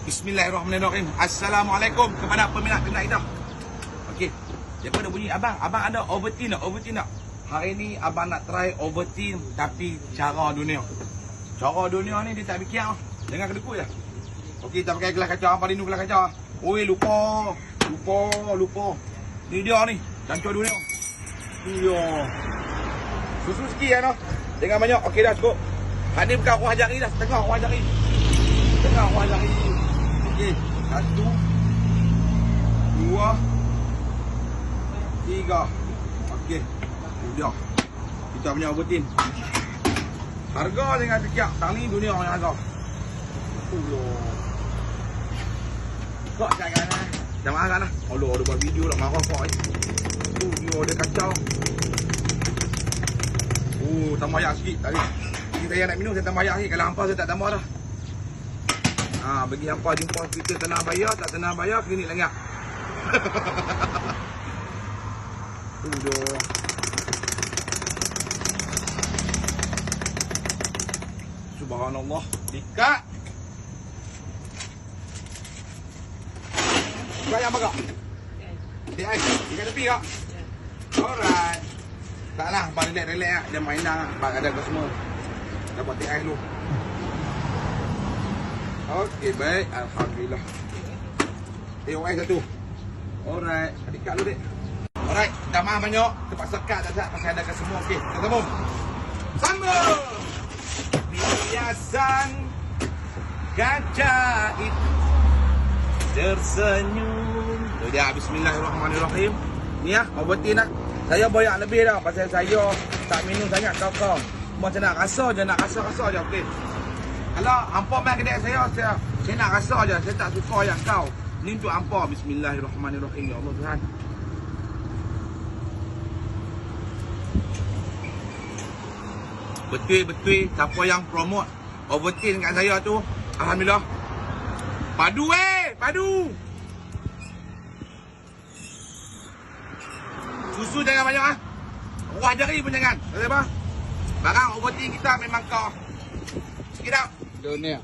Bismillahirrahmanirrahim. Assalamualaikum kepada peminat Kedai Ida. Okey. Daripada bunyi abang ada Ovaltine tak? Hari ni abang nak try Ovaltine tapi cara dunia. Cara dunia ni dia tak fikir ah. Jangan kedekut je. Okey, kita pakai gelas kaca. Apa rindu gelas kaca? Oi, lupa. Ni dia ni. Cancur dunia. Ni dia. Susu sikit kan. Jangan banyak. Okey dah cukup. Hak ni bukan ruang jari dah. Tengah ruang jari. Okey, 1 2 3. Okey. Sudah. Kita punya Ovaltine. Harga dengan fikir. Tang ni dunia yang harga. Kok jangan lah. Jangan marah lah. Allah, ada buat video lah. Marah kok. Dia ada kacau. Tambah air sikit tadi. Saya nak minum, saya tambah air sikit. Kalau hampa saya tak tambah dah. Bagi hampa jumpa kita tenang bayar, tak tenang bayar, klinik lengak. Subhanallah. Dikat. Kau yang bagak? Dia ais. Dekat tepi kak? Alright. Taklah, abang relax lah. Dia main dah. Abang ada kau semua. Dapat teh ais dulu. Okey, baik. Alhamdulillah. Tengok ais satu. Alright. Dikat dulu, dek. Alright. Dah maaf banyak. Terpaksa kat tak pasal ada kau semua. Okey, kita sambung. Sambung! Biasan kaca itu tersenyum. Dia bismillahirrahmanirrahim. Ni ah, Ovaltine lah. Saya bayar lebih dah pasal saya tak minum sangat kau. Macam nak rasa je, okey. Kalau hampa main kedai saya nak rasa je, saya tak suka yang kau. Ni untuk hampa. Bismillahirrahmanirrahim. Ya Allah Tuhan. Betul siapa yang promote Ovaltine kat saya tu, alhamdulillah. Padu. Susu jangan banyak ah. Ruah jari pun jangan. Tahu apa? Barang Ovaltine kita memang kau. Sikit tak? Dunia.